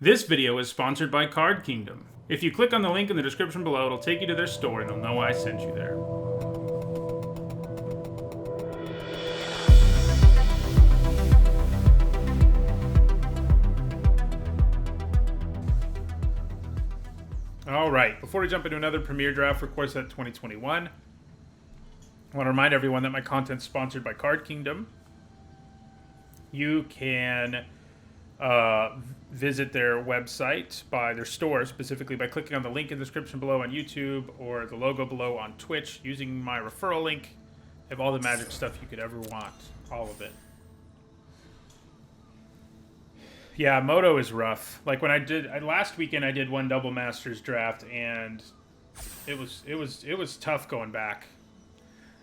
This video is sponsored by Card Kingdom. If you click on the link in the description below, it'll take you to their store and they'll know I sent you there. Alright, before we jump into another Premier Draft for Core Set 2021, I want to remind everyone that my content's sponsored by Card Kingdom. You can visit their website by their store, specifically by clicking on the link in the description below on YouTube or the logo below on Twitch using my referral link. They have all the Magic stuff you could ever want, all of it. Yeah, Moto is rough. Like when last weekend I did one Double Masters draft and it was tough going back.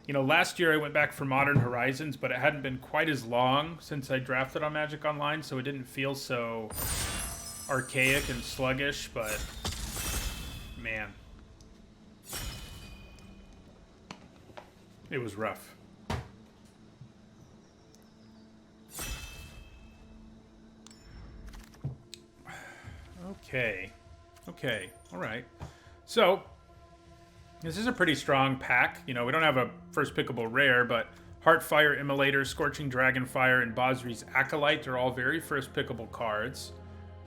You know, last year I went back for Modern Horizons, but it hadn't been quite as long since I drafted on Magic Online, so it didn't feel so archaic and sluggish, but man, it was rough. Okay, all right. So this is a pretty strong pack. You know, we don't have a first pickable rare, but Heartfire Immolator, Scorching Dragonfire, and Bosri's Acolyte are all very first pickable cards.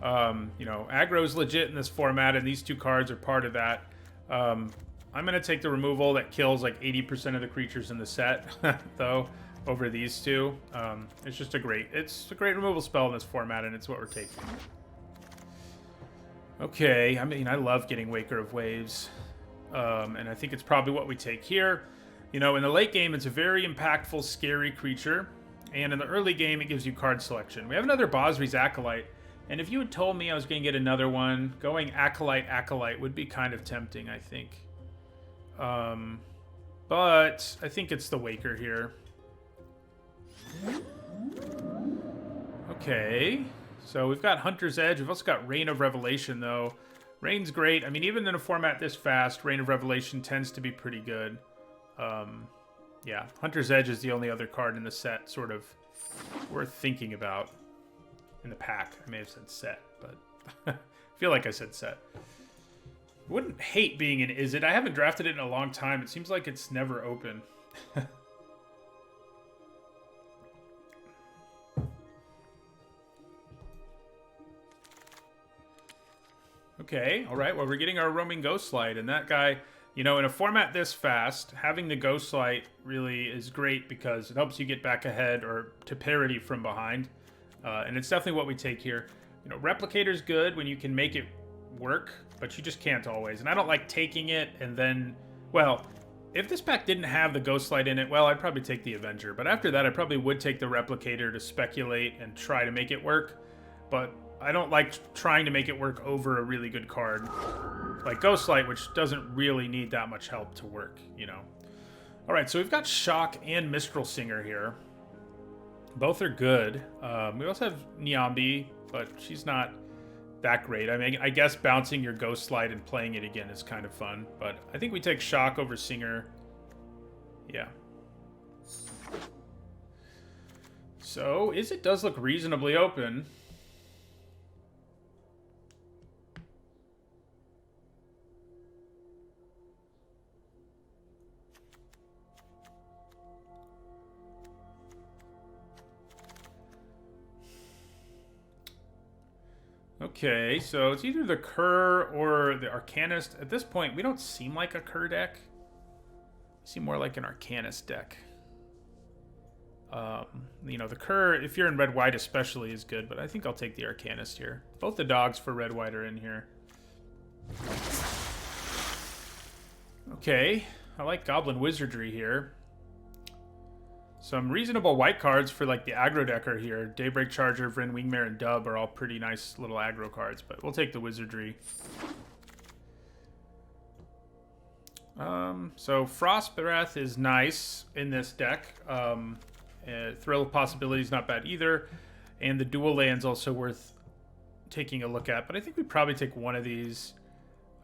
You know, aggro's legit in this format, and these two cards are part of that. I'm going to take the removal that kills like 80% of the creatures in the set, though, over these two. It's a great removal spell in this format, and it's what we're taking. Okay, I mean, I love getting Waker of Waves. And I think it's probably what we take here. You know, in the late game, it's a very impactful, scary creature. And in the early game, it gives you card selection. We have another Bosri's Acolyte. And if you had told me I was going to get another one, going Acolyte, Acolyte would be kind of tempting, I think. But I think it's the Waker here. Okay. So we've got Hunter's Edge. We've also got Reign of Revelation, though. Reign's great. I mean, even in a format this fast, Reign of Revelation tends to be pretty good. Yeah, Hunter's Edge is the only other card in the set sort of worth thinking about in the pack. I may have said set, but I feel like I said set. Wouldn't hate being an Is It. I haven't drafted it in a long time. It seems like it's never open. Okay, all right. Well, we're getting our Roaming Ghostlight, and that guy, you know, in a format this fast, having the Ghostlight really is great because it helps you get back ahead or to parity from behind, and it's definitely what we take here. You know, Replicator's good when you can make it work, but you just can't always, and I don't like taking it and then, well, if this pack didn't have the Ghostlight in it, well, I'd probably take the Avenger, but after that, I probably would take the Replicator to speculate and try to make it work, but I don't like trying to make it work over a really good card like Ghostlight, which doesn't really need that much help to work, you know. All right, so we've got Shock and Mistral Singer here. Both are good. We also have Niambi, but she's not that great. I mean, I guess bouncing your Ghostlight and playing it again is kind of fun, but I think we take Shock over Singer. Yeah. So, it does look reasonably open. Okay, so it's either the Kerr or the Arcanist. At this point, we don't seem like a Kerr deck. We seem more like an Arcanist deck. You know, the Kerr, if you're in red-white especially, is good, but I think I'll take the Arcanist here. Both the dogs for red-white are in here. Okay, I like Goblin Wizardry here. Some reasonable white cards for like the aggro deck are here. Daybreak Charger, Vryn, Wingmare, and Dub are all pretty nice little aggro cards, but we'll take the Wizardry. So Frost Breath is nice in this deck. Thrill of Possibility is not bad either. And the dual land's also worth taking a look at, but I think we probably take one of these.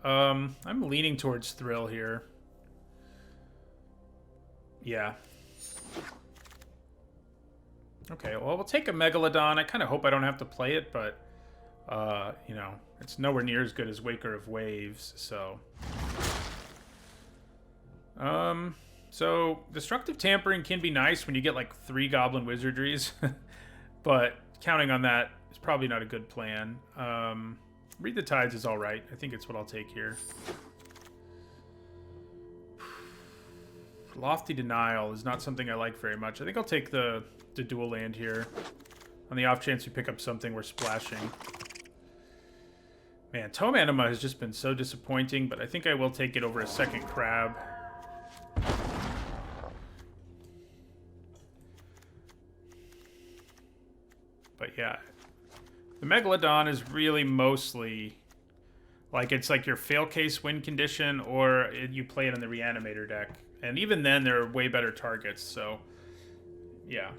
I'm leaning towards Thrill here. Yeah. Okay, well, we'll take a Megalodon. I kind of hope I don't have to play it, but You know, it's nowhere near as good as Waker of Waves, so... So, Destructive Tampering can be nice when you get, like, 3 Goblin Wizardries, but counting on that is probably not a good plan. Read the Tides is alright. I think it's what I'll take here. Lofty Denial is not something I like very much. I think I'll take the dual land here. On the off chance we pick up something we're splashing. Man, Tome Anima has just been so disappointing, but I think I will take it over a second Crab. But yeah, the Megalodon is really mostly like it's like your fail case win condition, or you play it in the Reanimator deck. And even then, there are way better targets, so yeah.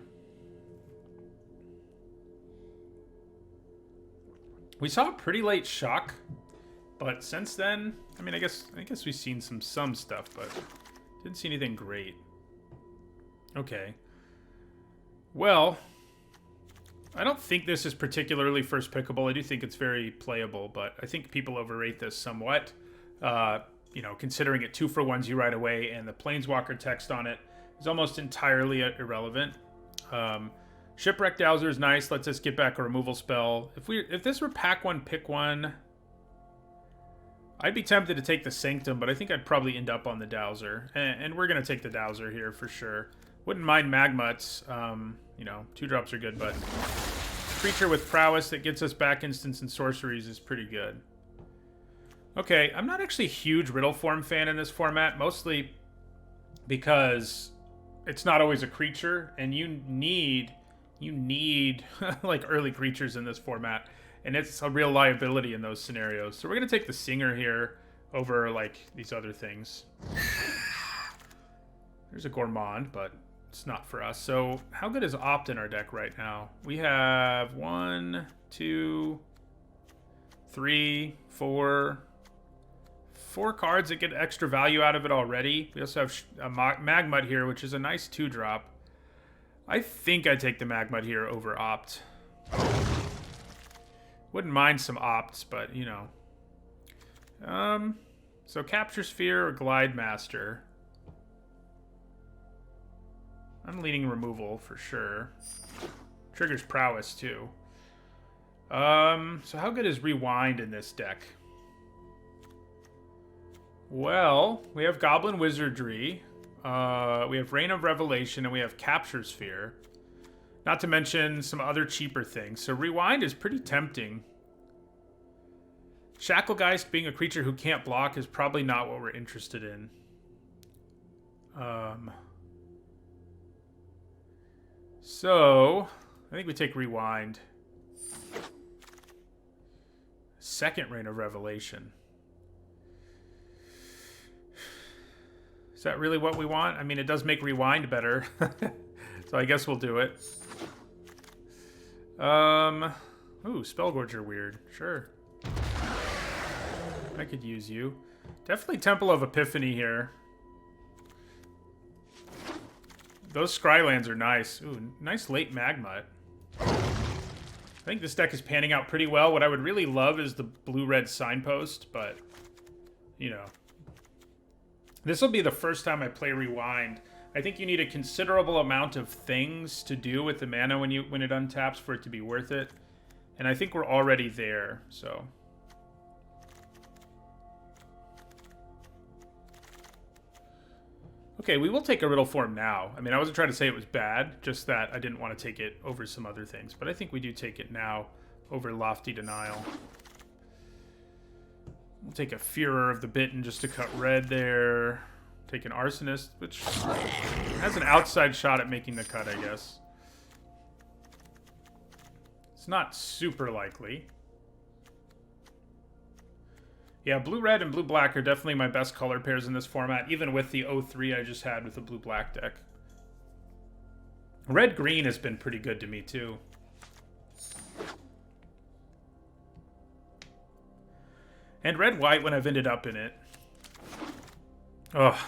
We saw a pretty late shock, but since then, I mean, I guess we've seen some stuff, but didn't see anything great. Okay. Well, I don't think this is particularly first pickable. I do think it's very playable, but I think people overrate this somewhat. You know, considering it 2-for-1s you right away, and the Planeswalker text on it is almost entirely irrelevant. Shipwreck Dowser is nice. Lets us get back a removal spell. If this were pack 1, pick 1, I'd be tempted to take the Sanctum, but I think I'd probably end up on the Dowser. And we're going to take the Dowser here for sure. Wouldn't mind Magmuts. You know, 2-drops are good, but creature with prowess that gets us back instants and sorceries is pretty good. Okay, I'm not actually a huge Riddle Form fan in this format, mostly because it's not always a creature, and you need like early creatures in this format, and it's a real liability in those scenarios. So we're gonna take the Singer here over like these other things. There's a Gourmand, but it's not for us. So how good is Opt in our deck right now? We have 1, 2, 3, 4 cards that get extra value out of it already. We also have a Magmut here, which is a nice 2-drop. I think I take the Magmut here over Opt. Wouldn't mind some Opts, but, you know. So Capture Sphere or Glide Master. I'm leaning removal for sure. Triggers Prowess, too. So how good is Rewind in this deck? Well, we have Goblin Wizardry, we have Reign of Revelation, and we have Capture Sphere. Not to mention some other cheaper things. So Rewind is pretty tempting. Shacklegeist, being a creature who can't block, is probably not what we're interested in. So, I think we take Rewind. Second Reign of Revelation. Is that really what we want? I mean, it does make Rewind better. So I guess we'll do it. Ooh, Spellgorger weird. Sure. I could use you. Definitely Temple of Epiphany here. Those Scrylands are nice. Ooh, nice late Magmut. I think this deck is panning out pretty well. What I would really love is the blue-red Signpost, but, you know. This will be the first time I play Rewind. I think you need a considerable amount of things to do with the mana when it untaps for it to be worth it. And I think we're already there, so. Okay, we will take a Riddle Form now. I mean, I wasn't trying to say it was bad, just that I didn't want to take it over some other things. But I think we do take it now over Lofty Denial. We'll take a Fearer of the Bitten just to cut red there. Take an Arsonist, which has an outside shot at making the cut, I guess. It's not super likely. Yeah, blue-red and blue-black are definitely my best color pairs in this format, even with the 0-3 I just had with the blue-black deck. Red-green has been pretty good to me, too. And red-white when I've ended up in it. Oh.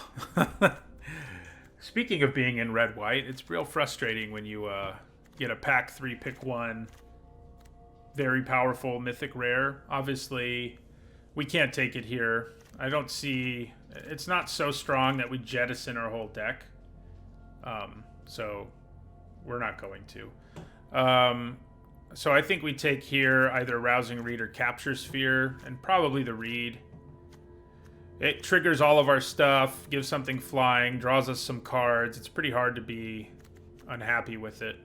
Speaking of being in red-white, it's real frustrating when you get a pack 3, pick 1 very powerful mythic rare. Obviously, we can't take it here. I don't see... It's not so strong that we jettison our whole deck. So we're not going to. So I think we take here either Rousing Reed or Capture Sphere, and probably the Reed. It triggers all of our stuff, gives something flying, draws us some cards. It's pretty hard to be unhappy with it.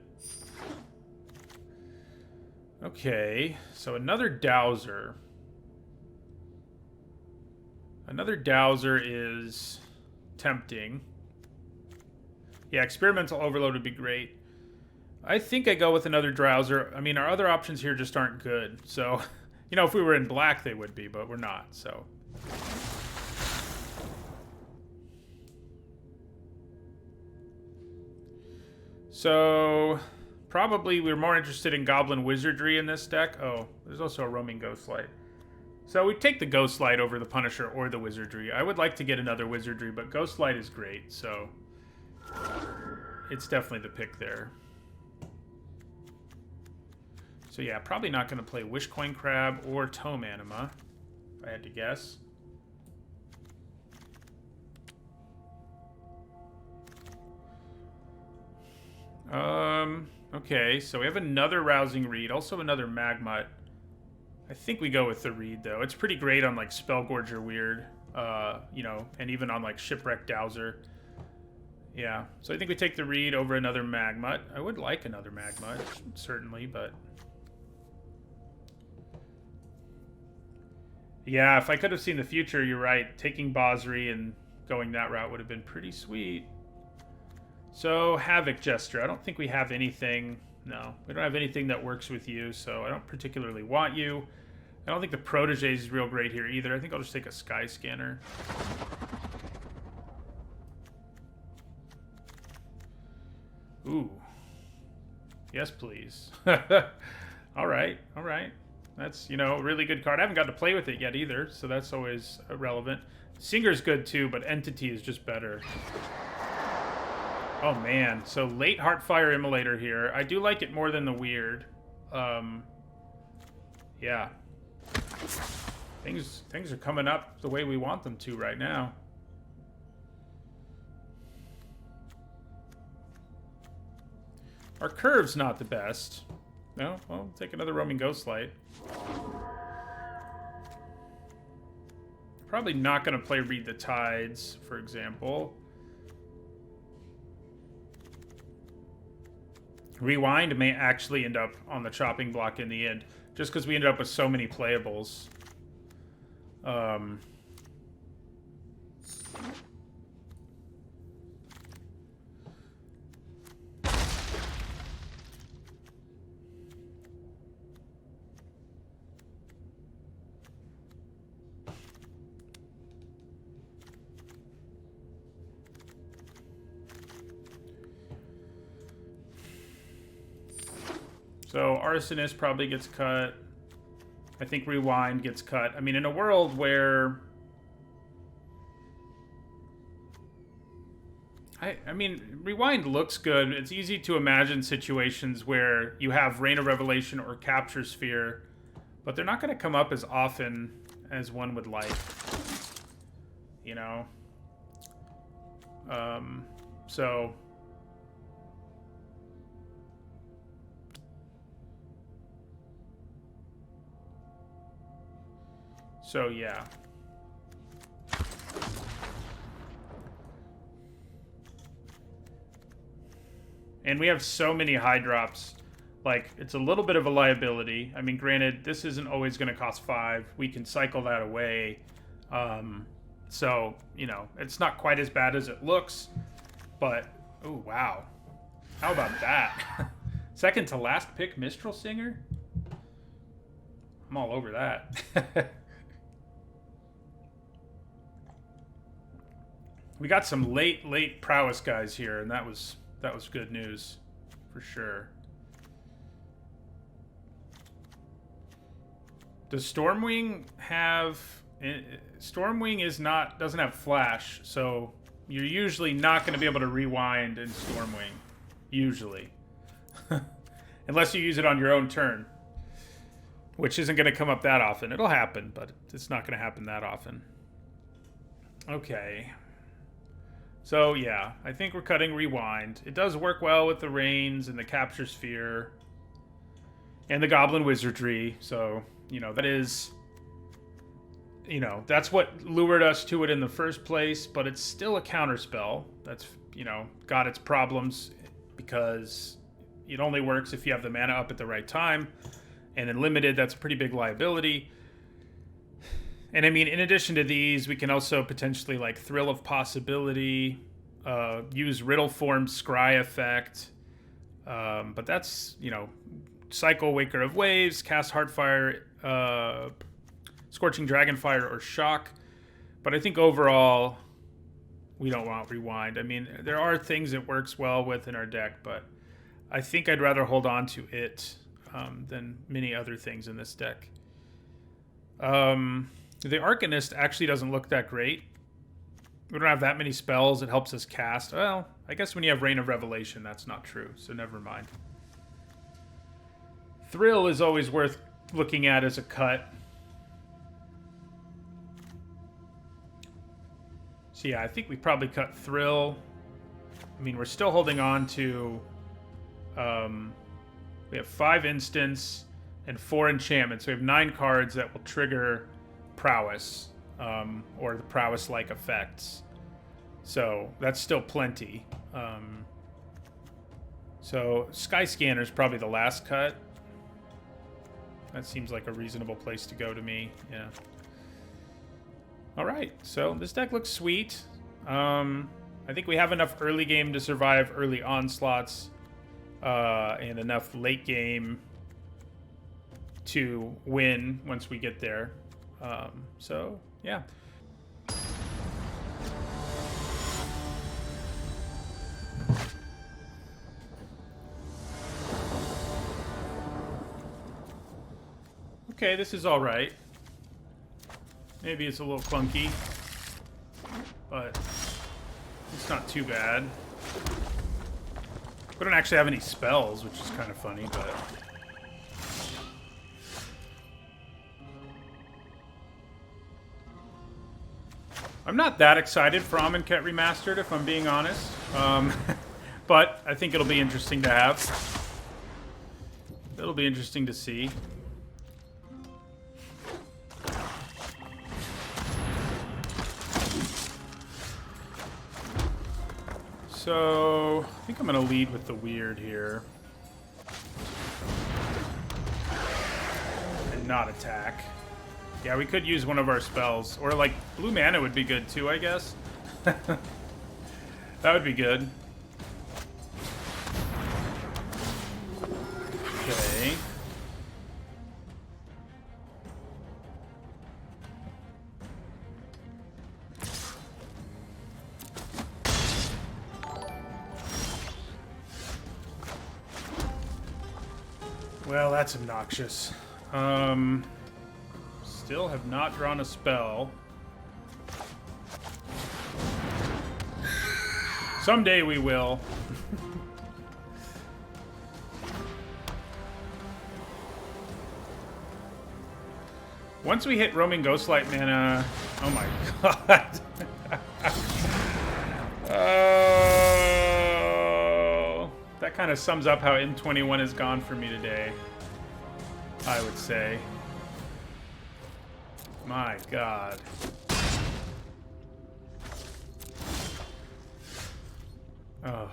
Okay, so another Dowser. Another Dowser is tempting. Yeah, Experimental Overload would be great. I think I go with another Drowser. I mean, our other options here just aren't good. So, you know, if we were in black, they would be, but we're not, so... So, probably we're more interested in Goblin Wizardry in this deck. Oh, there's also a Roaming Ghostlight. So we take the Ghostlight over the Punisher or the Wizardry. I would like to get another Wizardry, but Ghostlight is great, so it's definitely the pick there. So yeah, probably not going to play Wishcoin Crab or Tome Anima, if I had to guess. Okay, so we have another Rousing Reed, also another Magmut. I think we go with the Reed, though. It's pretty great on, like, Spellgorger Weird, you know, and even on, like, Shipwreck Dowser. Yeah, so I think we take the Reed over another Magmut. I would like another Magmut, certainly, but... Yeah, if I could have seen the future, you're right. Taking Bosri and going that route would have been pretty sweet. So, Havoc Jester. I don't think we have anything. No, we don't have anything that works with you, so I don't particularly want you. I don't think the Protege is real great here either. I think I'll just take a Sky Scanner. Ooh. Yes, please. All right, all right. That's, you know, a really good card. I haven't got to play with it yet either, so that's always relevant. Singer's good too, but Entity is just better. Oh man, so late Heartfire Immolator here. I do like it more than the Weird. Yeah. Things are coming up the way we want them to right now. Our curve's not the best. No? Well, take another Roaming Ghostlight. Probably not going to play Read the Tides, for example. Rewind may actually end up on the chopping block in the end, just because we ended up with so many playables. So Arsonist probably gets cut. I think Rewind gets cut. I mean, in a world where... I mean, Rewind looks good. It's easy to imagine situations where you have Reign of Revelation or Capture Sphere, but they're not going to come up as often as one would like. You know? So... So, yeah. And we have so many high drops. Like, it's a little bit of a liability. I mean, granted, this isn't always going to cost 5. We can cycle that away. So, you know, it's not quite as bad as it looks. But, oh, wow. How about that? Second to last pick, Mistral Singer? I'm all over that. We got some late prowess guys here, and that was good news, for sure. Does Stormwing have... Stormwing doesn't have flash, so you're usually not going to be able to rewind in Stormwing. Usually. Unless you use it on your own turn. which isn't going to come up that often. It'll happen, but it's not going to happen that often. Okay. So, yeah, I think we're cutting Rewind. It does work well with the Reigns and the Capture Sphere and the Goblin Wizardry. So, you know, that is, you know, that's what lured us to it in the first place, but it's still a counterspell. That's, you know, got its problems because it only works if you have the mana up at the right time. And in Limited, that's a pretty big liability. And I mean, in addition to these, we can also potentially like Thrill of Possibility, use Riddle Form's Scry effect. But that's, you know, cycle Waker of Waves, cast Heartfire, Scorching Dragonfire, or Shock. But I think overall, we don't want Rewind. I mean, there are things it works well with in our deck, but I think I'd rather hold on to it than many other things in this deck. The Arcanist actually doesn't look that great. We don't have that many spells. It helps us cast. Well, I guess when you have Reign of Revelation, that's not true, so never mind. Thrill is always worth looking at as a cut. So yeah, I think we probably cut Thrill. I mean, we're still holding on to... we have 5 instants and 4 enchantments. So we have 9 cards that will trigger Prowess, or the Prowess-like effects. So that's still plenty. So Sky Scanner is probably the last cut. That seems like a reasonable place to go to me. Yeah. All right. So this deck looks sweet. I think we have enough early game to survive early onslaughts, and enough late game to win once we get there. So, yeah. Okay, this is all right. Maybe it's a little clunky, but it's not too bad. We don't actually have any spells, which is kind of funny, but... I'm not that excited for Amonkhet Remastered, if I'm being honest. But I think it'll be interesting to have. It'll be interesting to see. So, I think I'm going to lead with the weird here. And not attack. Yeah, we could use one of our spells. Or, like, blue mana would be good, too, I guess. That would be good. Okay. Well, that's obnoxious. Still have not drawn a spell. Someday we will. Once we hit Roaming Ghostlight mana... Oh my god. Oh, that kind of sums up how M21 has gone for me today, I would say. My god. Oh.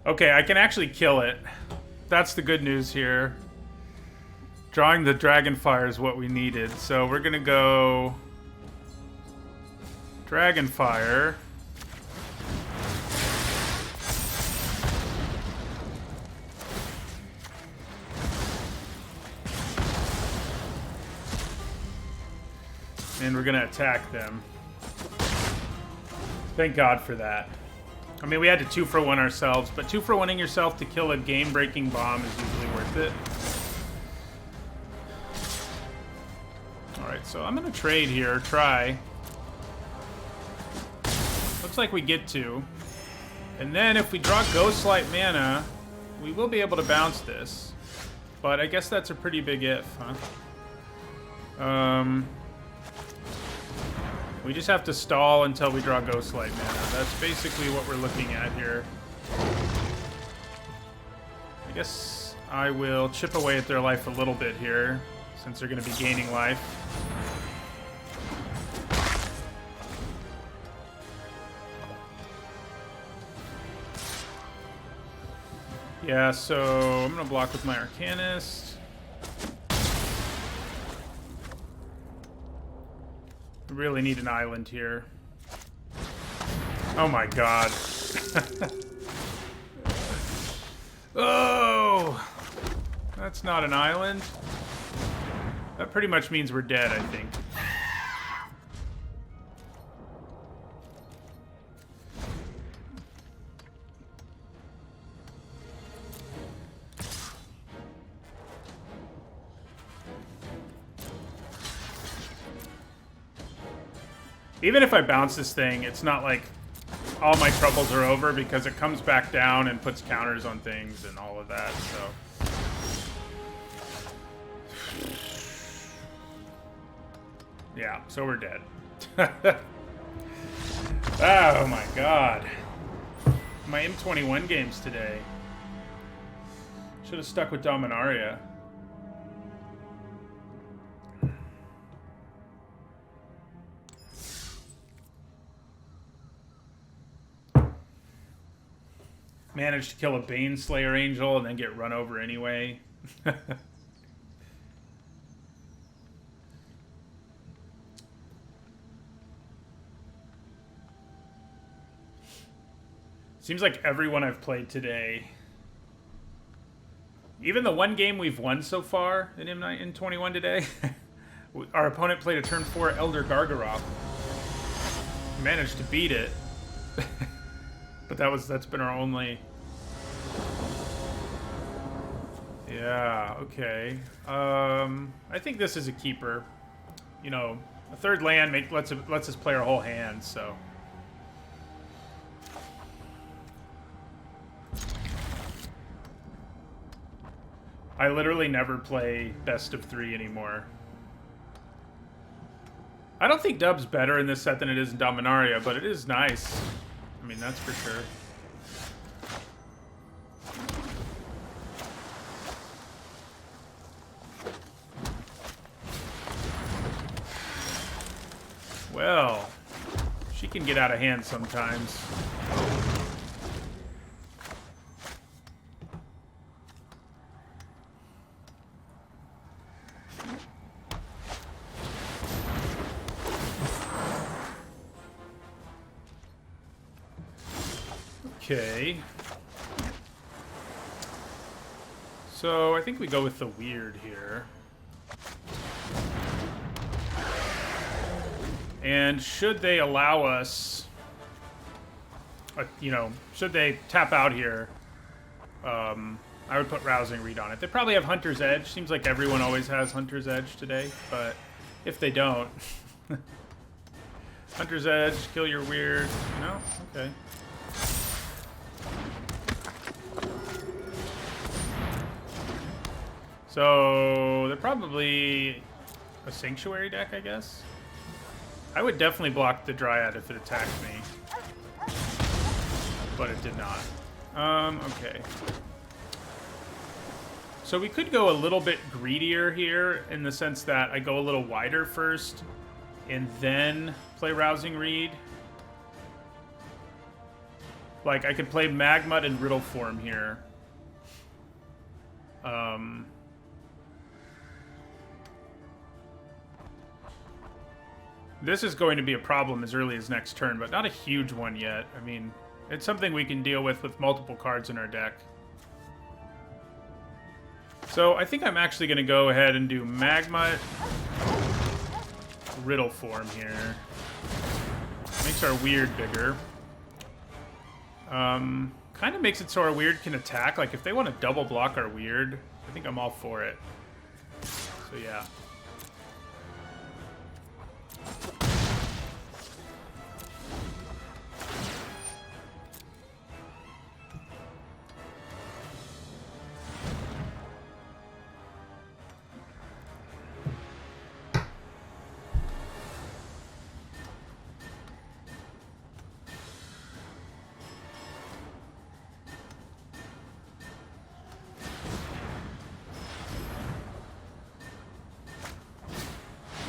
Okay, I can actually kill it. That's the good news here. Drawing the Dragonfire is what we needed. So we're gonna go Dragonfire. And we're gonna attack them. Thank God for that. I mean, we had to 2-for-1 ourselves, but 2-for-1ing yourself to kill a game-breaking bomb is usually worth it. Alright, so I'm gonna trade here, try. Looks like we get to. And then if we draw Ghostlight mana, we will be able to bounce this. But I guess that's a pretty big if, huh? We just have to stall until we draw Ghostlight mana. That's basically what we're looking at here. I guess I will chip away at their life a little bit here, since they're going to be gaining life. Yeah, so I'm going to block with my Arcanist. I really need an island here. Oh my god. Oh! That's not an island. That pretty much means we're dead, I think. Even if I bounce this thing, it's not like all my troubles are over because it comes back down and puts counters on things and all of that, so. Yeah, so we're dead. Oh my god. My M21 games today. Should have stuck with Dominaria. Managed to kill a Baneslayer Angel and then get run over anyway. Seems like everyone I've played today, even the one game we've won so far in M21 today, our opponent played a turn 4 Elder Gargaroth. Managed to beat it. But that's been our only. Yeah, okay. I think this is a keeper. You know, a third land lets us play our whole hand, so. I literally never play best of 3 anymore. I don't think Dub's better in this set than it is in Dominaria, but it is nice. I mean, that's for sure. Well, she can get out of hand sometimes. Okay. So I think we go with the weird here. And should they allow us, you know, should they tap out here, I would put Rousing Read on it. They probably have Hunter's Edge. Seems like everyone always has Hunter's Edge today, but if they don't, Hunter's Edge, kill your weird. No? Okay. So they're probably a Sanctuary deck, I guess. I would definitely block the Dryad if it attacked me, but it did not. Okay. So we could go a little bit greedier here in the sense that I go a little wider first and then play Rousing Read. Like, I could play Magmut and Riddle Form here. This is going to be a problem as early as next turn, but not a huge one yet. I mean, it's something we can deal with multiple cards in our deck. So I think I'm actually going to go ahead and do Magmut, Riddle Form here. Makes our weird bigger. Kind of makes it so our weird can attack. Like, if they want to double block our weird, I think I'm all for it. So yeah.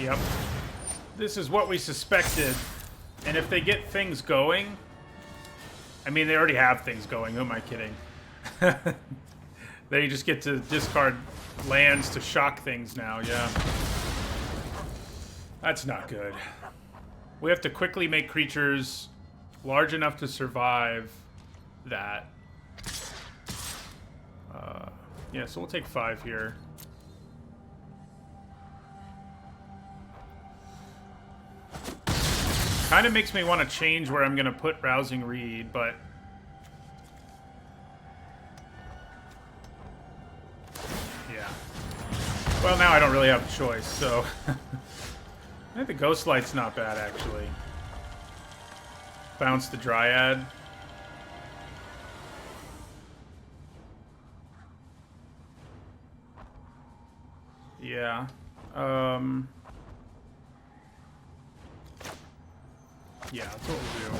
Yep. This is what we suspected. And if they get things going... I mean, they already have things going. Who am I kidding? They just get to discard lands to shock things now, yeah. That's not good. We have to quickly make creatures large enough to survive that. Yeah, so we'll take 5 here. Kind of makes me want to change where I'm going to put Rousing Reed, but... yeah. Well, now I don't really have a choice, so... I think the Ghost Light's not bad, actually. Bounce the Dryad. Yeah. Yeah, that's what we'll do.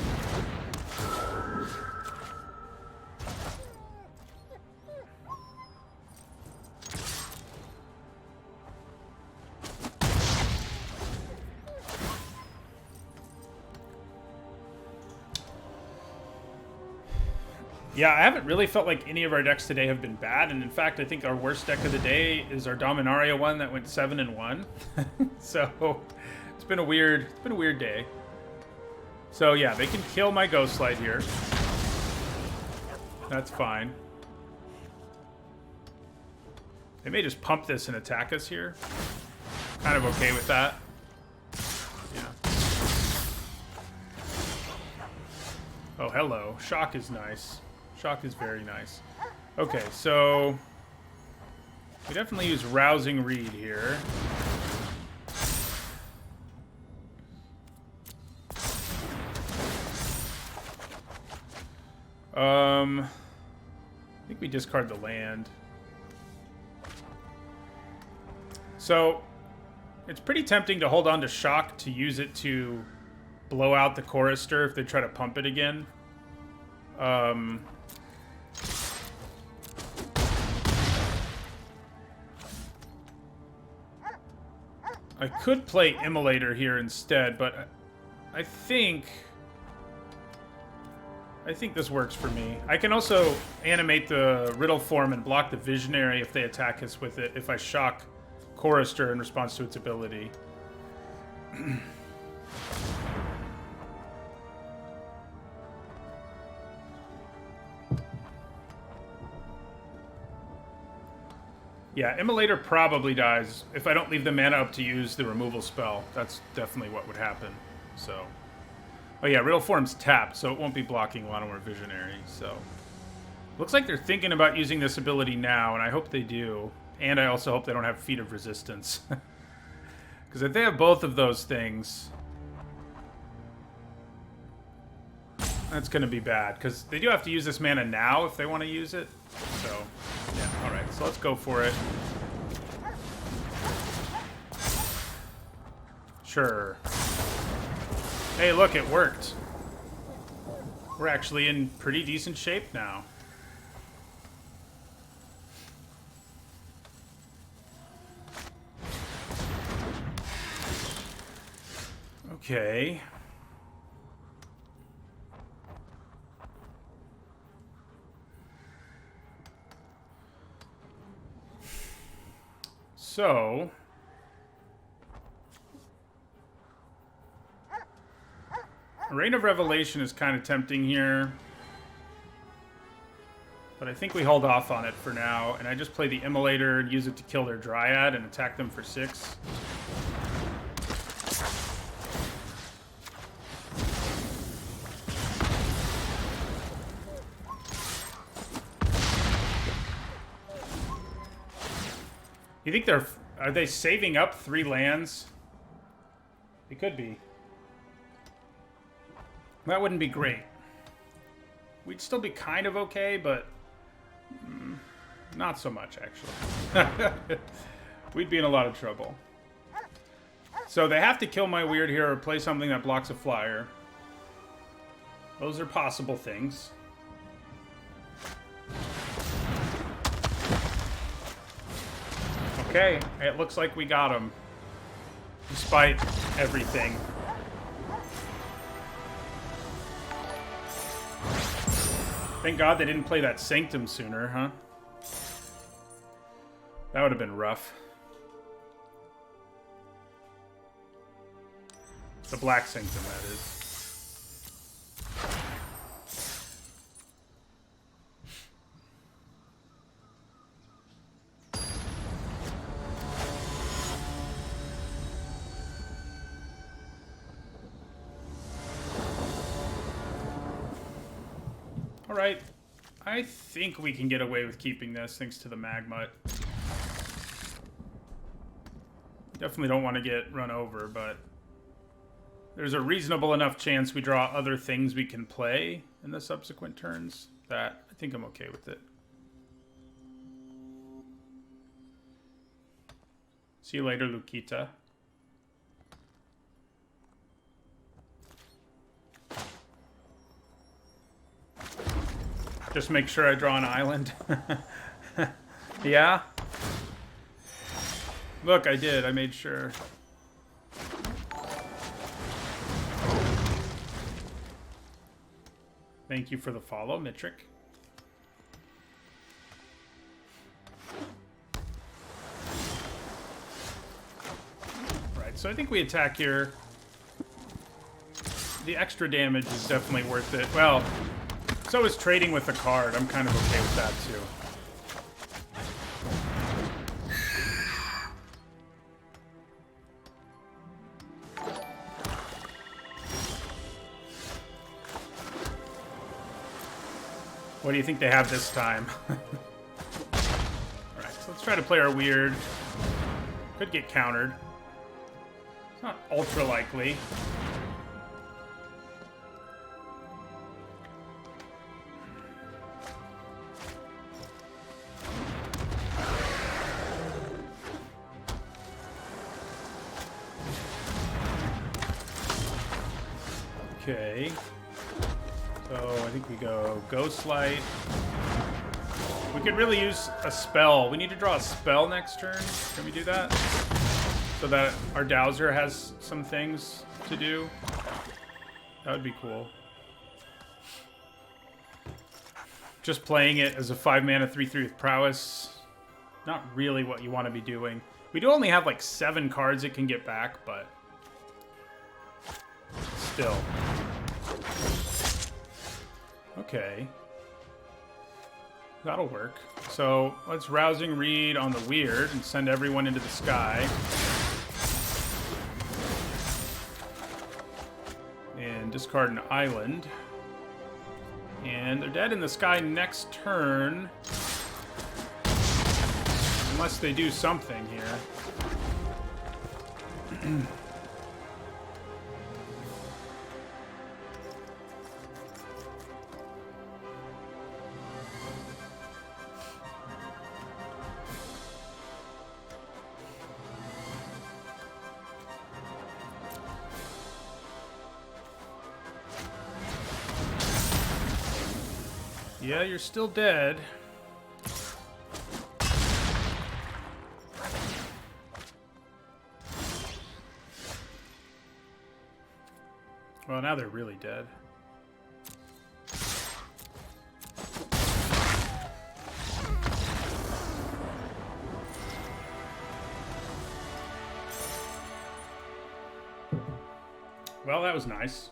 Yeah, I haven't really felt like any of our decks today have been bad, and in fact, I think our worst deck of the day is our Dominaria one that went 7-1. So it's been a weird day. So yeah, they can kill my Ghostlight here. That's fine. They may just pump this and attack us here. Kind of okay with that. Yeah. Oh, hello. Shock is nice. Shock is very nice. Okay, so we definitely use Rousing Reed here. I think we discard the land. So it's pretty tempting to hold on to Shock to use it to blow out the Chorister if they try to pump it again. I could play Immolator here instead, but I think this works for me. I can also animate the Riddle Form and block the Visionary if they attack us with it, if I shock Chorister in response to its ability. Yeah, Immolator probably dies if I don't leave the mana up to use the removal spell. That's definitely what would happen. So, oh yeah, Riddle Form's tapped, so it won't be blocking a lot more Visionary. So, looks like they're thinking about using this ability now, and I hope they do. And I also hope they don't have Feet of Resistance. Because if they have both of those things, that's going to be bad. Because they do have to use this mana now if they want to use it. So, yeah, alright, so let's go for it. Sure. Hey, look, it worked. We're actually in pretty decent shape now. Okay. So, Reign of Revelation is kind of tempting here, but I think we hold off on it for now, and I just play the Immolator and use it to kill their Dryad and attack them for 6. You think are they saving up 3 lands? They could be. That wouldn't be great. We'd still be kind of okay, but not so much, actually. We'd be in a lot of trouble. So they have to kill my Weird Hero or play something that blocks a flyer. Those are possible things. Okay, it looks like we got him. despite everything. Thank God they didn't play that Sanctum sooner, huh? That would have been rough. The Black Sanctum, that is. Alright, I think we can get away with keeping this thanks to the Magmut. Definitely don't want to get run over, but there's a reasonable enough chance we draw other things we can play in the subsequent turns that I think I'm okay with it. See you later, Lukita. Just make sure I draw an island. Yeah? Look, I did. I made sure. Thank you for the follow, Mitric. Right, so I think we attack here. The extra damage is definitely worth it. Well, so is trading with a card. I'm kind of okay with that, too. What do you think they have this time? Alright, so let's try to play our weird. Could get countered. It's not ultra likely. Okay. So I think we go Ghostlight. We could really use a spell. We need to draw a spell next turn. Can we do that? So that our Dowser has some things to do. That would be cool. Just playing it as a 5-mana 3/3 with prowess. Not really what you want to be doing. We do only have like 7 cards it can get back, but still. Okay. That'll work. So let's Rousing Reed on the weird and send everyone into the sky. And discard an island. And they're dead in the sky next turn. Unless they do something here. Yeah, you're still dead. Well, now they're really dead. Well, that was nice.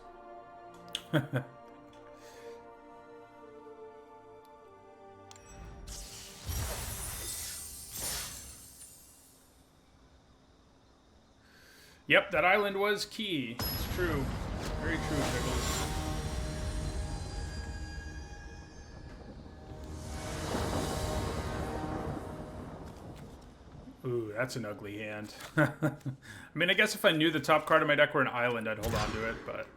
Yep, that island was key. It's true. Very true, Pickles. Ooh, that's an ugly hand. I mean, I guess if I knew the top card of my deck were an island, I'd hold on to it, but...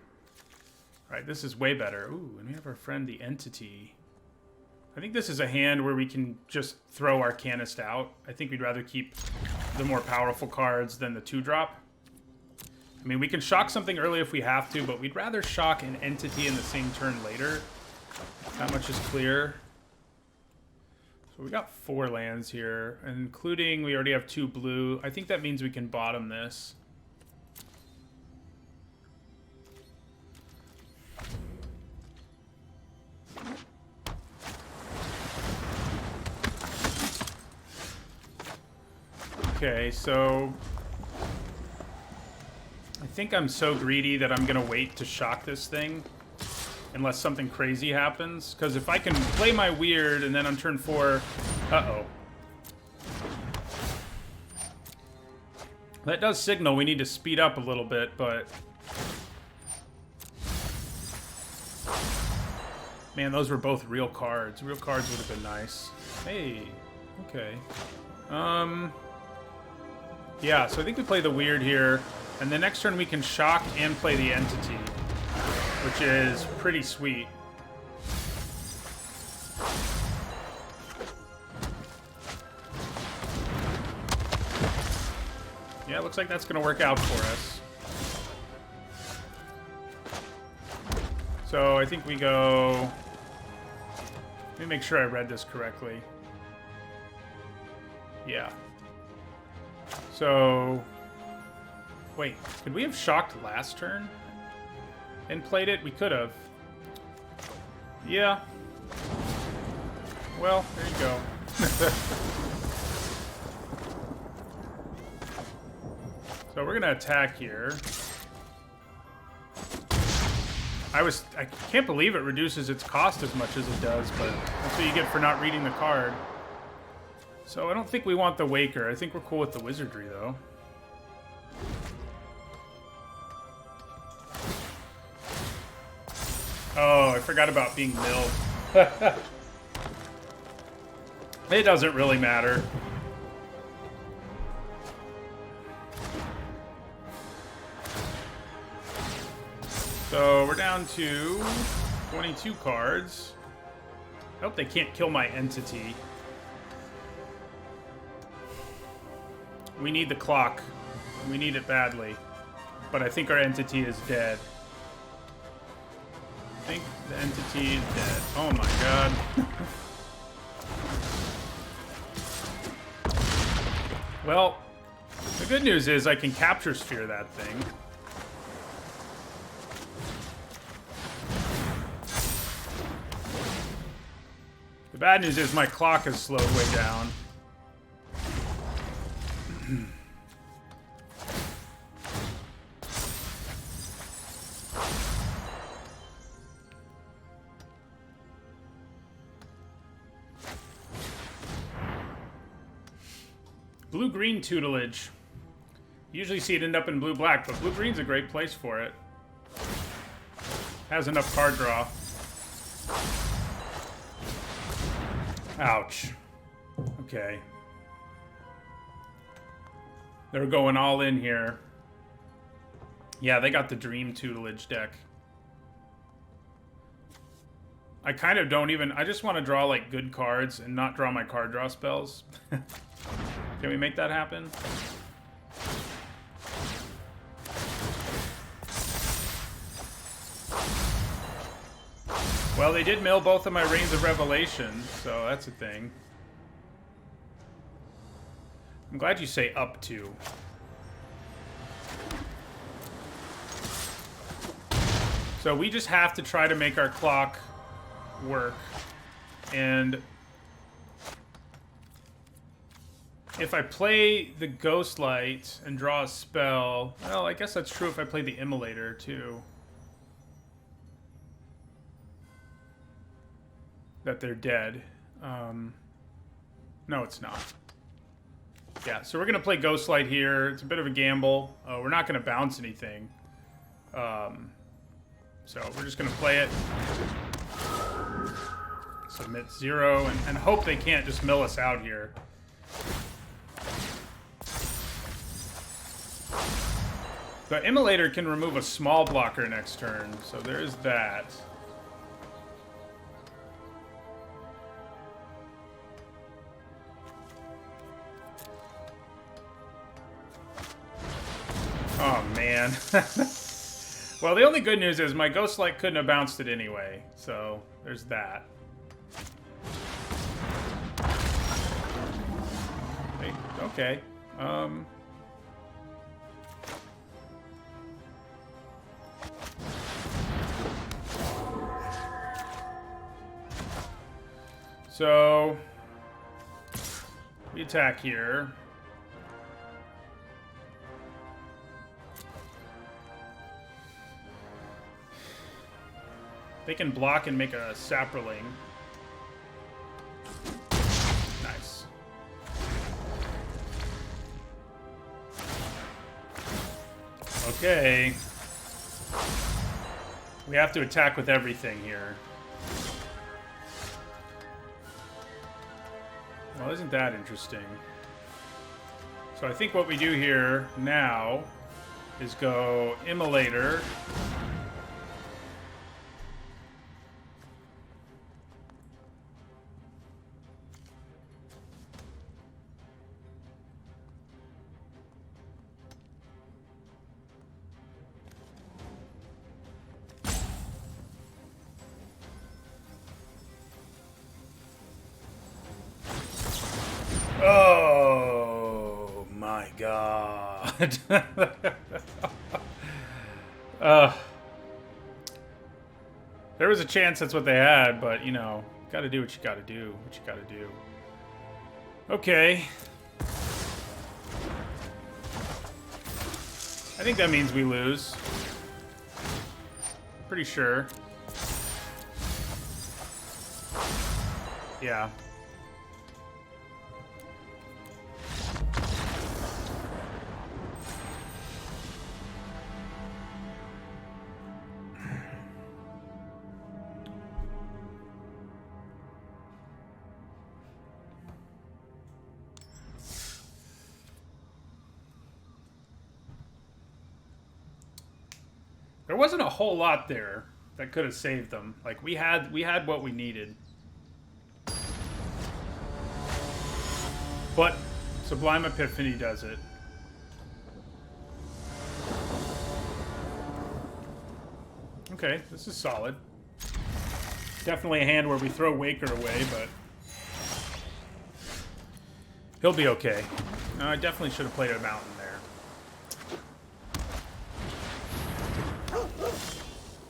Alright, this is way better. Ooh, and we have our friend, the Entity. I think this is a hand where we can just throw Arcanist out. I think we'd rather keep the more powerful cards than the 2-drop. I mean, we can shock something early if we have to, but we'd rather shock an Entity in the same turn later. That much is clear. So we got 4 lands here, including we already have 2 blue. I think that means we can bottom this. Okay, so I think I'm so greedy that I'm gonna wait to shock this thing unless something crazy happens. Because if I can play my weird and then on turn 4, uh-oh. That does signal we need to speed up a little bit, but man, those were both real cards. Real cards would have been nice. Hey, okay. Yeah, so I think we play the weird here, and the next turn we can shock and play the entity, which is pretty sweet. Yeah, it looks like that's going to work out for us. So I think we go... Let me make sure I read this correctly. Yeah. So... Wait, could we have shocked last turn and played it? We could have. Yeah. Well, there you go. So we're gonna attack here. I can't believe it reduces its cost as much as it does, but that's what you get for not reading the card. So I don't think we want the Waker. I think we're cool with the Wizardry, though. Oh, I forgot about being milled. It doesn't really matter. So we're down to 22 cards. I hope they can't kill my entity. We need the clock. We need it badly. But I think our entity is dead. I think the entity is dead. Oh my god. Well, the good news is I can capture sphere that thing. The bad news is my clock has slowed way down. Blue-green tutelage. Usually see it end up in blue-black, but blue-green's a great place for it. Has enough card draw. Ouch. Okay. They're going all in here. Yeah, they got the Dream Tutelage deck. I kind of don't even... I just want to draw, like, good cards and not draw my card draw spells. Can we make that happen? Well, they did mill both of my Reigns of Revelation, so that's a thing. I'm glad you say up to. So we just have to try to make our clock work. And if I play the Ghostlight and draw a spell... Well, I guess that's true if I play the Immolator, too. That they're dead. No, it's not. Yeah, so we're going to play Ghostlight here. It's a bit of a gamble. We're not going to bounce anything. So we're just going to play it. Submit 0 and hope they can't just mill us out here. The Immolator can remove a small blocker next turn, so there's that. Oh, man. Well, the only good news is my Ghostlight couldn't have bounced it anyway, so there's that. Okay. So we attack here. They can block and make a sapperling. Nice. Okay. We have to attack with everything here. Well, isn't that interesting? So I think what we do here now is go Immolator. Oh my god. There was a chance that's what they had, but you know, gotta do what you gotta do. What you gotta do. Okay. I think that means we lose. Pretty sure. Yeah. There wasn't a whole lot there that could have saved them. Like we had what we needed. But Sublime Epiphany does it. Okay, this is solid. Definitely a hand where we throw Waker away, but he'll be okay. No, I definitely should have played a Mountain there.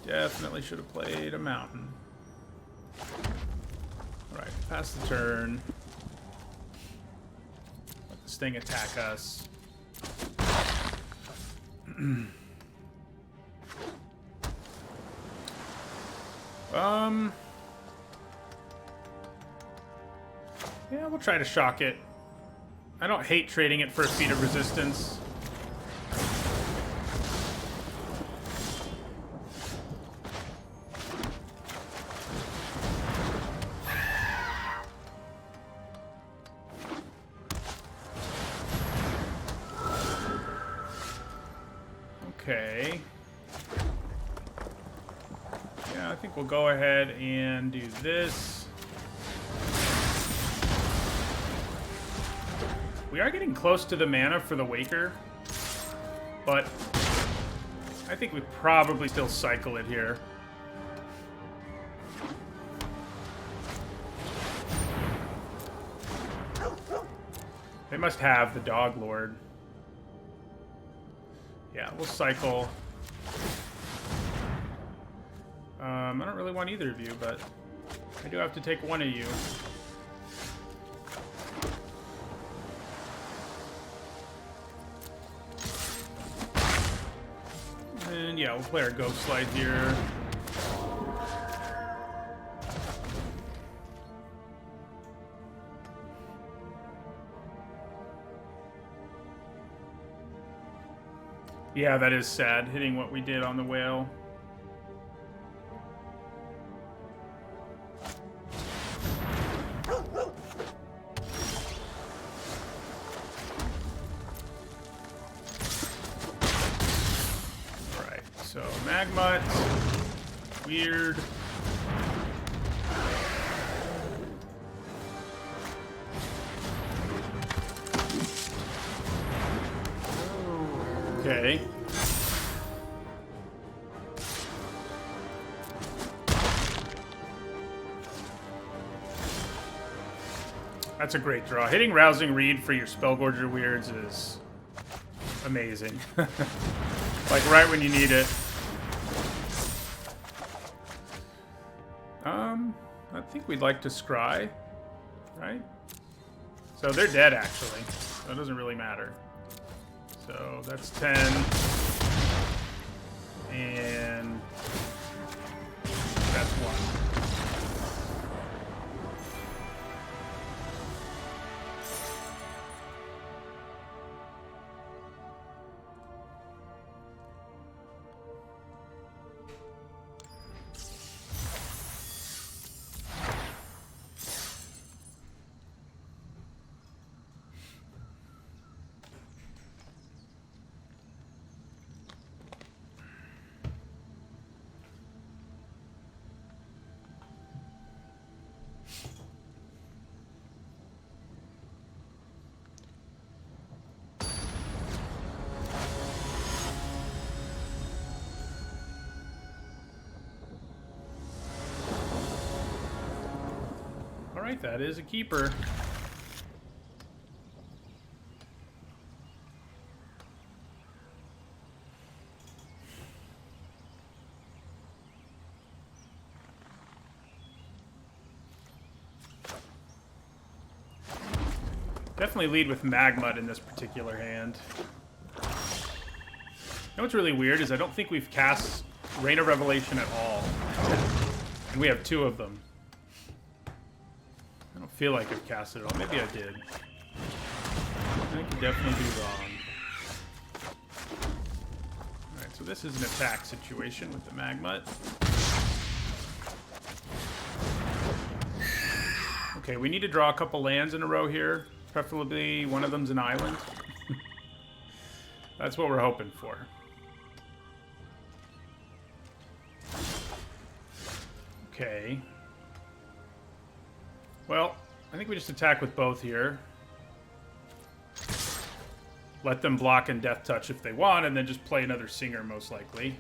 Definitely should have played a Mountain. Alright, pass the turn. Let this thing attack us. Yeah, we'll try to shock it. I don't hate trading it for a feat of resistance. Okay. Yeah, I think we'll go ahead and do this. We are getting close to the mana for the Waker, but I think we probably still cycle it here. They must have the Dog Lord. Yeah, we'll cycle. I don't really want either of you, but I do have to take one of you. And yeah, we'll play our Ghost Slide here. Yeah, that is sad, hitting what we did on the whale. Alright, so Magmut. Weird. Okay. That's a great draw. Hitting Rousing Reed for your Spellgorger Weirds is amazing. Like right when you need it. I think we'd like to scry, right? So they're dead actually. So it doesn't really matter. So that's 10. And that's Alright, that is a keeper. Definitely lead with Magmut in this particular hand. You know what's really weird is I don't think we've cast Rain of Revelation at all. And we have 2 of them. I don't feel like I've cast it at all. Maybe I did. I could definitely be wrong. Alright, so this is an attack situation with the Magmut. Okay, we need to draw a couple lands in a row here. Preferably one of them's an island. That's what we're hoping for. Okay. Well, I think we just attack with both here. Let them block and Death Touch if they want, and then just play another Singer, most likely.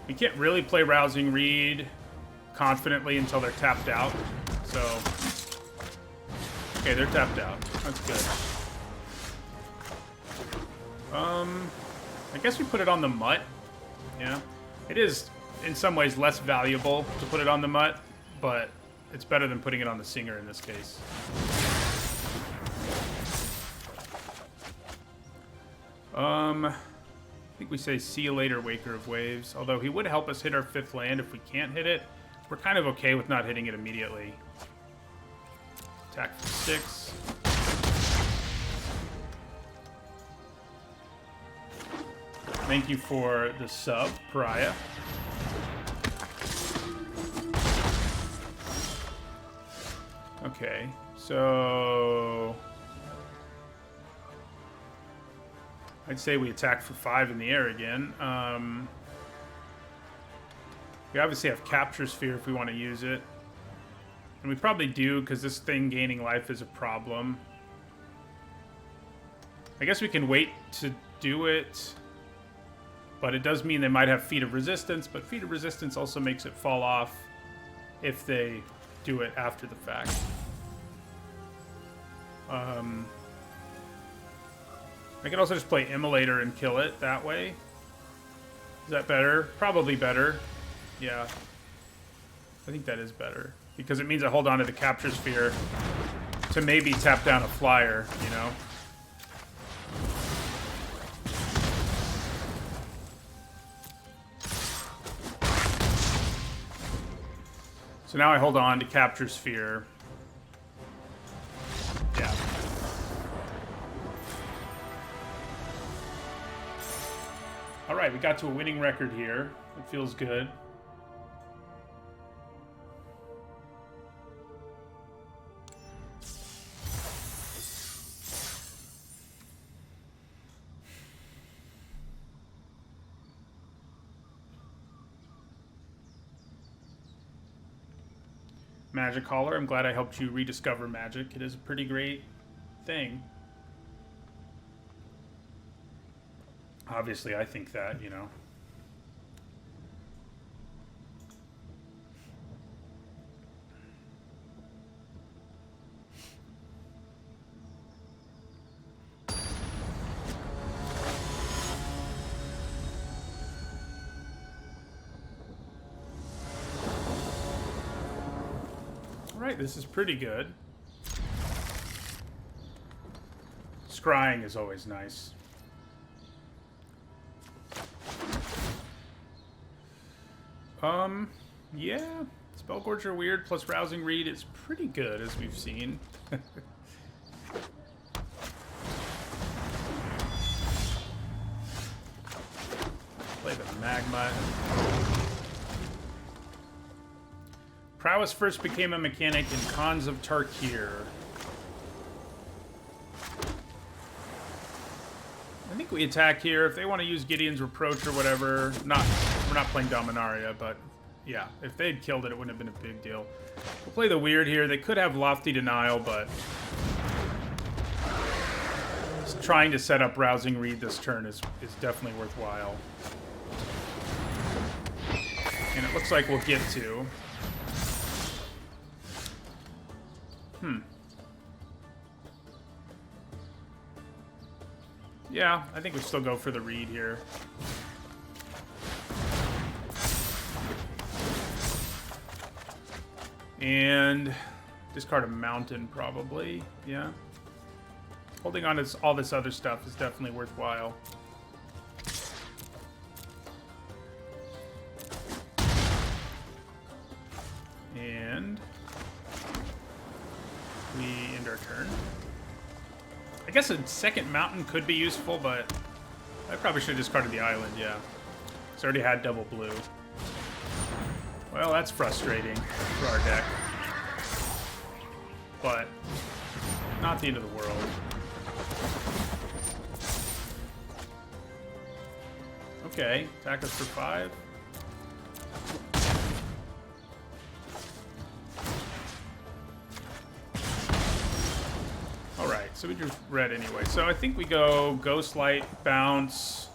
We can't really play Rousing Reed confidently until they're tapped out. So, okay, they're tapped out. That's good. I guess we put it on the Mutt. Yeah. It is, in some ways, less valuable to put it on the Mutt, but it's better than putting it on the Singer in this case. I think we say see you later, Waker of Waves. Although he would help us hit our 5th land if we can't hit it. We're kind of okay with not hitting it immediately. Attack for 6. Thank you for the sub, Pariah. Okay, so I'd say we attack for 5 in the air again. We obviously have Capture Sphere if we want to use it. And we probably do, because this thing gaining life is a problem. I guess we can wait to do it. But it does mean they might have Feat of Resistance, but Feat of Resistance also makes it fall off if they do it after the fact. I could also just play Immolator and kill it that way. Is that better? Probably better. Yeah. I think that is better. Because it means I hold on to the Capture Sphere to maybe tap down a flyer, you know? So now I hold on to Capture Sphere. Yeah. Alright, we got to a winning record here. It feels good. Magic Caller, I'm glad I helped you rediscover Magic. It is a pretty great thing. Obviously, I think that, you know. Alright, this is pretty good. Scrying is always nice. Yeah. Spellgorger weird plus Rousing Reed is pretty good, as we've seen. Play the Magmut. Prowess first became a mechanic in Khans of Tarkir. I think we attack here. If they want to use Gideon's Reproach or whatever, not we're not playing Dominaria, but yeah, if they'd killed it, it wouldn't have been a big deal. We'll play the weird here. They could have Lofty Denial, but just trying to set up Rousing Reed this turn is definitely worthwhile. And it looks like we'll get to. Yeah, I think we still go for the Reed here. And discard a Mountain, probably. Yeah. Holding on to all this other stuff is definitely worthwhile. And we end our turn. I guess a second Mountain could be useful, but I probably should have discarded the island, yeah. Because I already had double blue. Well, that's frustrating for our deck. But not the end of the world. Okay, attack us for 5. Alright, so we drew red anyway. So I think we go Ghostlight, Bounce,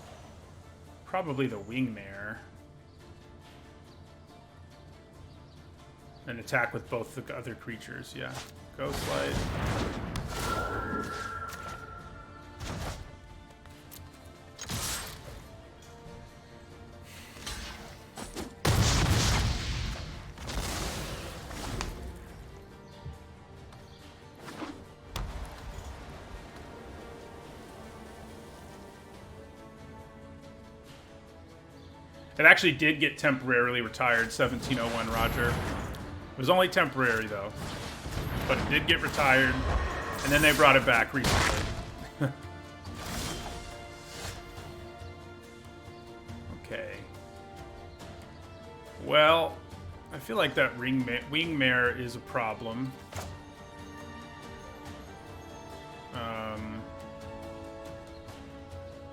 probably the Wingmare. And attack with both the other creatures, yeah. Ghostlight. It actually did get temporarily retired, 1701 Roger. It was only temporary, though. But it did get retired, and then they brought it back recently. Okay. Well, I feel like that Wingmare is a problem.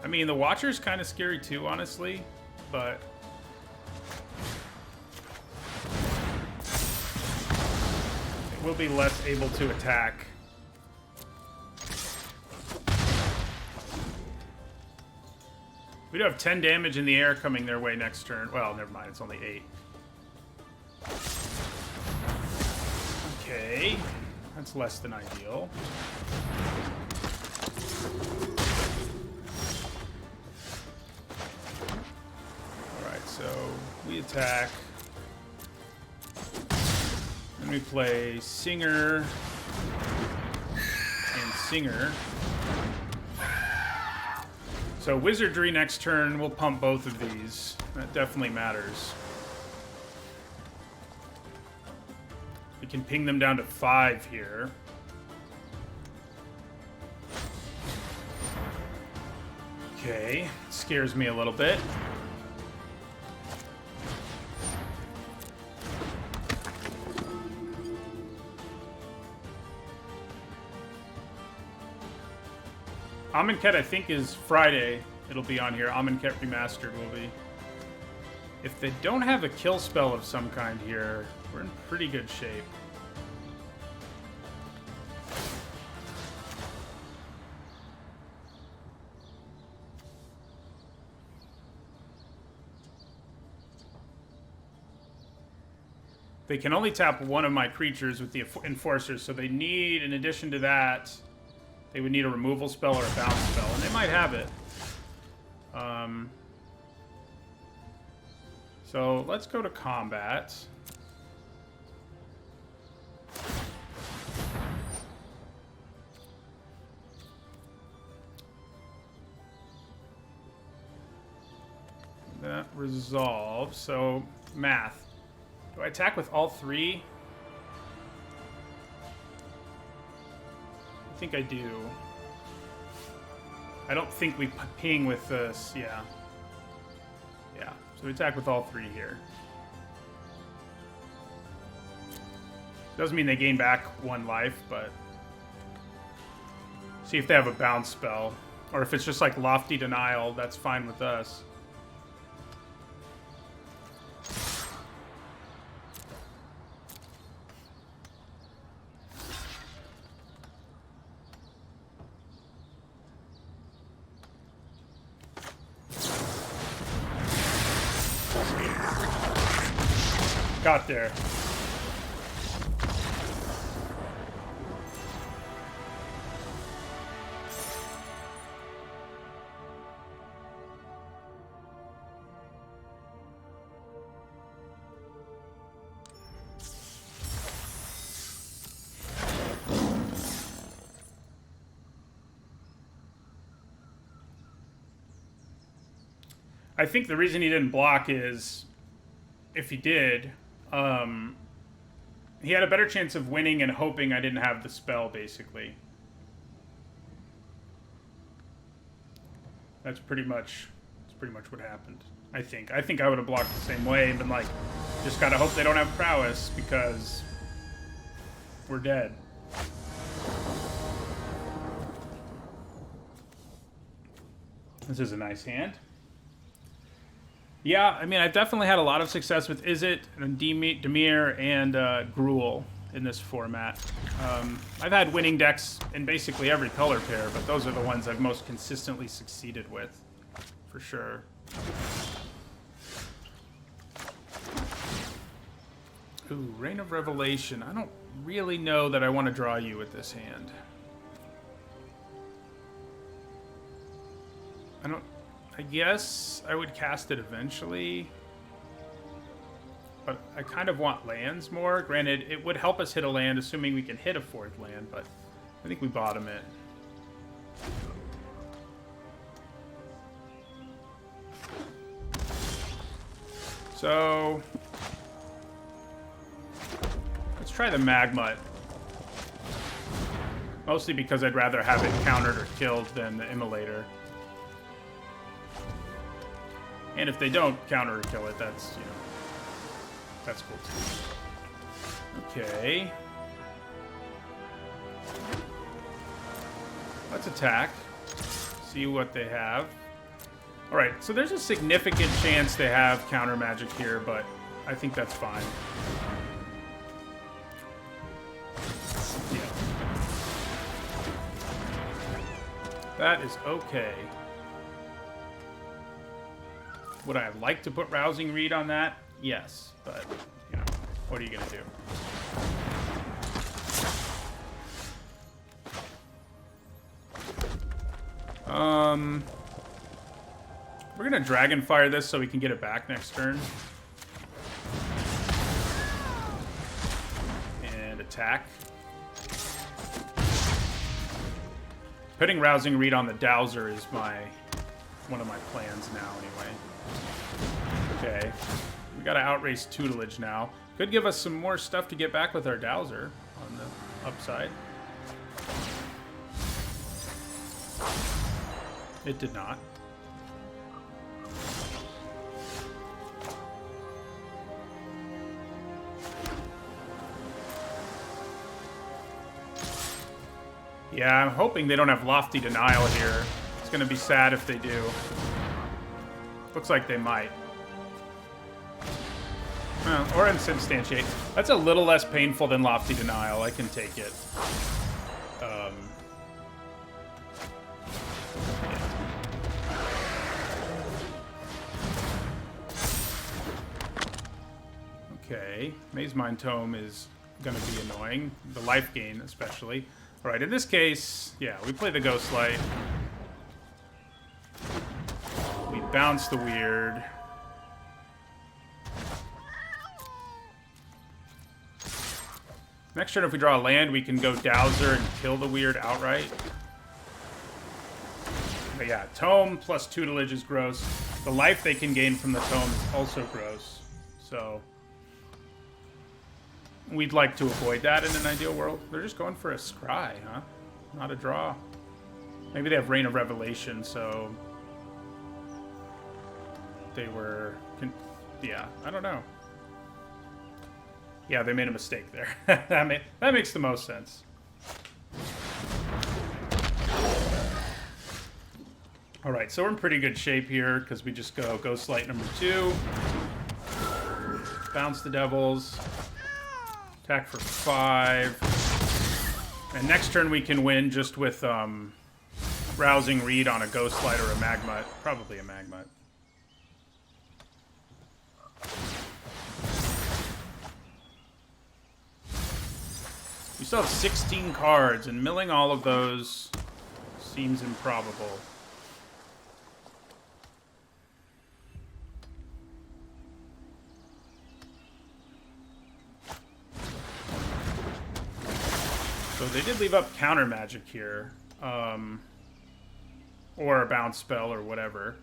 I mean, the Watcher's kind of scary too, honestly, but... we'll be less able to attack. We do have 10 damage in the air coming their way next turn. Well, never mind, it's only 8. Okay, that's less than ideal. Alright, so we attack. Then we play Singer and Singer. So Wizardry next turn, we'll pump both of these. That definitely matters. We can ping them down to 5 here. Okay, scares me a little bit. Amonkhet, I think, is Friday. It'll be on here. Amonkhet Remastered will be. If they don't have a kill spell of some kind here, we're in pretty good shape. They can only tap one of my creatures with the Enforcers, so they need, in addition to that, they would need a removal spell or a bounce spell, and they might have it. So let's go to combat. That resolves. So math. Do I attack with all 3? I think I do. I don't think we ping with this. Yeah. Yeah. So we attack with all 3 here. Doesn't mean they gain back 1 life, but... see if they have a bounce spell. Or if it's just like Lofty Denial, that's fine with us. Got there. I think the reason he didn't block is, if he did, he had a better chance of winning and hoping I didn't have the spell, basically. That's pretty much what happened, I think. I think I would have blocked the same way and been like, just gotta hope they don't have prowess, because we're dead. This is a nice hand. Yeah, I mean, I've definitely had a lot of success with Izzet and Dimir and Gruul in this format. I've had winning decks in basically every color pair, but those are the ones I've most consistently succeeded with, for sure. Ooh, Reign of Revelation. I don't really know that I want to draw you with this hand. I guess I would cast it eventually, but I kind of want lands more. Granted, it would help us hit a land, assuming we can hit a 4th land, but I think we bottom it. So let's try the Magmut. Mostly because I'd rather have it countered or killed than the Immolator. And if they don't counter or kill it, that's, you know, that's cool too. Okay. Let's attack. See what they have. Alright, so there's a significant chance they have counter magic here, but I think that's fine. Yeah. That is okay. Would I have liked to put Rousing Reed on that? Yes, but, you know, what are you going to do? We're going to Dragonfire this so we can get it back next turn. And attack. Putting Rousing Reed on the Dowser is one of my plans now, anyway. Okay. We got to outrace Tutelage now. Could give us some more stuff to get back with our Dowser on the upside. It did not. Yeah, I'm hoping they don't have Lofty Denial here. It's going to be sad if they do. Looks like they might. Or Insubstantiate. That's a little less painful than Lofty Denial. I can take it. Yeah. Okay. Maze Mind Tome is going to be annoying. The life gain, especially. Alright, in this case, yeah, we play the Ghostlight. We bounce the Weird. Next turn, if we draw a land, we can go Dowser and kill the Weird outright. But yeah, Tome plus Tutelage is gross. The life they can gain from the Tome is also gross. So we'd like to avoid that in an ideal world. They're just going for a Scry, huh? Not a draw. Maybe they have Reign of Revelation, so they were... yeah, I don't know. Yeah, they made a mistake there. that makes the most sense. Alright, so we're in pretty good shape here, because we just go Ghostlight number 2. Bounce the Devils. Attack for 5. And next turn we can win just with Rousing Reed on a Ghostlight or a Magmut. Probably a Magmut. We still have 16 cards, and milling all of those seems improbable. So they did leave up counter magic here. Or a bounce spell or whatever.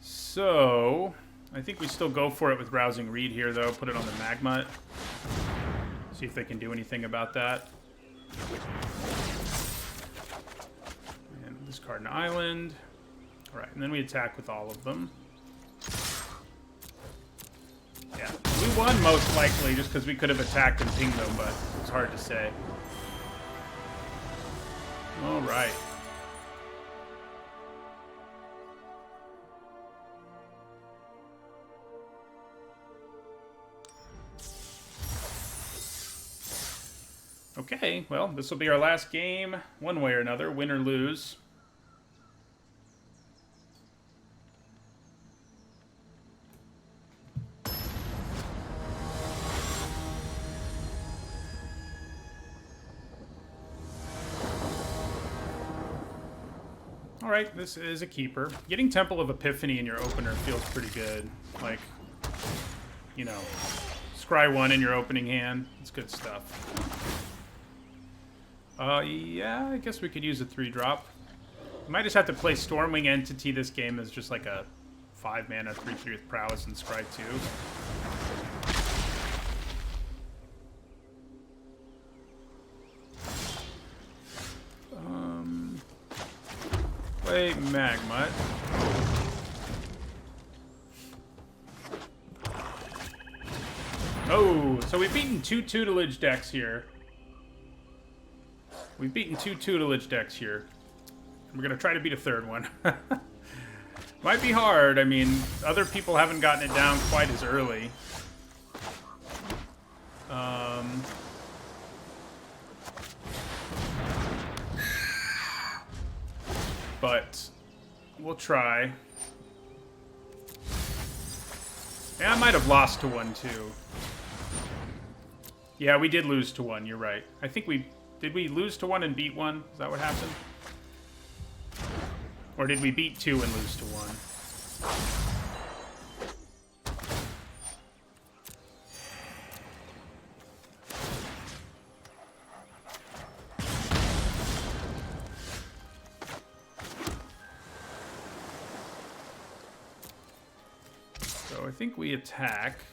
So I think we still go for it with Rousing Reed here, though. Put it on the Magmut. See if they can do anything about that. And discard an island. Alright, and then we attack with all of them. Yeah, we won most likely just because we could have attacked and pinged them, but it's hard to say. Alright. Okay, well, this will be our last game, one way or another, win or lose. Alright, this is a keeper. Getting Temple of Epiphany in your opener feels pretty good. Like, you know, scry 1 in your opening hand. It's good stuff. Yeah, I guess we could use a 3-drop. We might just have to play Stormwing Entity this game as just like a 5-mana 3/3 with Prowess and Scry 2. Play Magmut. Oh, so we've beaten 2 tutelage decks here. We've beaten 2 tutelage decks here. We're going to try to beat a third one. Might be hard. I mean, other people haven't gotten it down quite as early. But we'll try. Yeah, I might have lost to 1 too. Yeah, we did lose to 1. You're right. I think we... Did we lose to 1 and beat 1? Is that what happened? Or did we beat 2 and lose to 1? So I think we attack.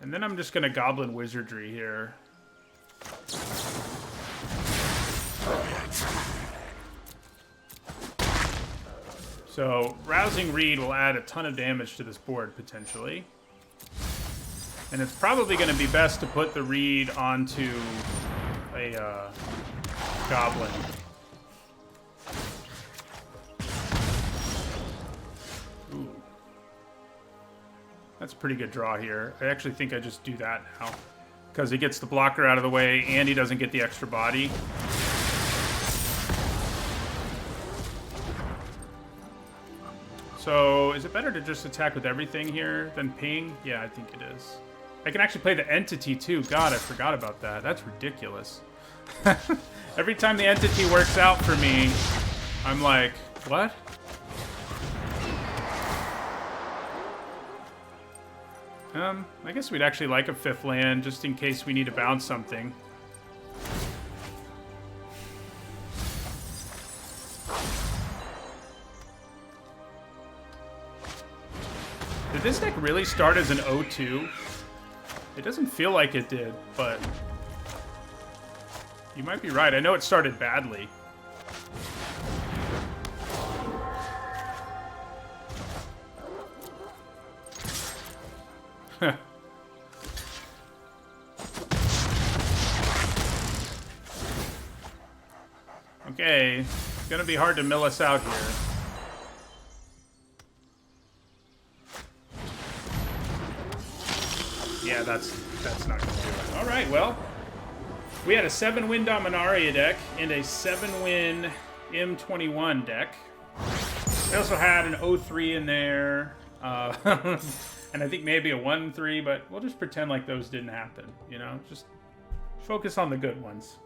And then I'm just going to Goblin Wizardry here. So, Rousing Reed will add a ton of damage to this board, potentially. And it's probably going to be best to put the Reed onto a Goblin. Ooh. That's a pretty good draw here. I actually think I just do that now. Because he gets the blocker out of the way, and he doesn't get the extra body. So, is it better to just attack with everything here than ping? Yeah, I think it is. I can actually play the entity, too. God, I forgot about that. That's ridiculous. Every time the entity works out for me, I'm like, what? I guess we'd actually like a 5th land, just in case we need to bounce something. Did this deck really start as an 0-2? It doesn't feel like it did, but you might be right. I know it started badly. Okay, it's gonna be hard to mill us out here. Yeah, that's not gonna do it. All right, well, we had a 7-win Dominaria deck and a 7-win M21 deck. We also had an 0-3 in there, and I think maybe a 1-3, but we'll just pretend like those didn't happen. You know, just Focus on the good ones.